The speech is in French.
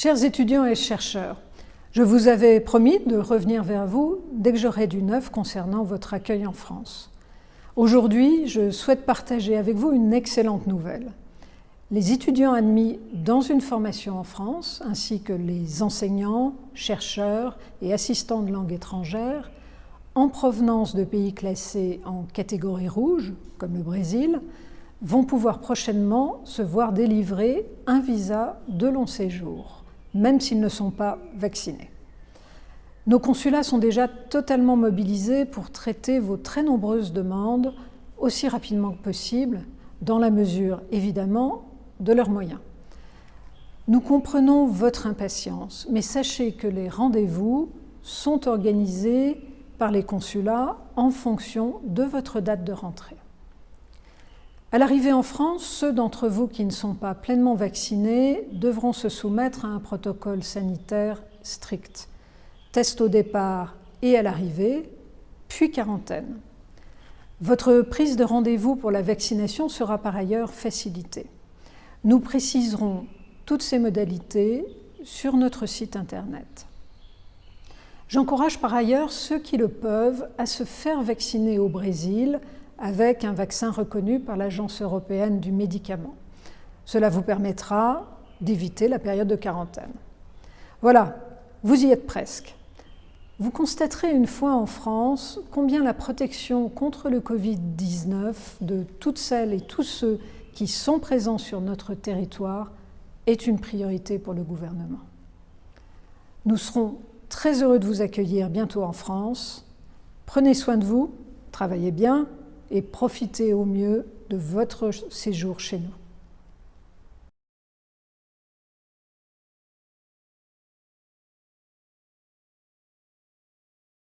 Chers étudiants et chercheurs, je vous avais promis de revenir vers vous dès que j'aurai du neuf concernant votre accueil en France. Aujourd'hui, je souhaite partager avec vous une excellente nouvelle. Les étudiants admis dans une formation en France, ainsi que les enseignants, chercheurs et assistants de langue étrangère, en provenance de pays classés en catégorie rouge, comme le Brésil, vont pouvoir prochainement se voir délivrer un visa de long séjour, même s'ils ne sont pas vaccinés. Nos consulats sont déjà totalement mobilisés pour traiter vos très nombreuses demandes aussi rapidement que possible, dans la mesure, évidemment, de leurs moyens. Nous comprenons votre impatience, mais sachez que les rendez-vous sont organisés par les consulats en fonction de votre date de rentrée. À l'arrivée en France, ceux d'entre vous qui ne sont pas pleinement vaccinés devront se soumettre à un protocole sanitaire strict. Test au départ et à l'arrivée, puis quarantaine. Votre prise de rendez-vous pour la vaccination sera par ailleurs facilitée. Nous préciserons toutes ces modalités sur notre site internet. J'encourage par ailleurs ceux qui le peuvent à se faire vacciner au Brésil avec un vaccin reconnu par l'Agence européenne du médicament. Cela vous permettra d'éviter la période de quarantaine. Voilà, vous y êtes presque. Vous constaterez une fois en France combien la protection contre le Covid-19 de toutes celles et tous ceux qui sont présents sur notre territoire est une priorité pour le gouvernement. Nous serons très heureux de vous accueillir bientôt en France. Prenez soin de vous, travaillez bien et profitez au mieux de votre séjour chez nous.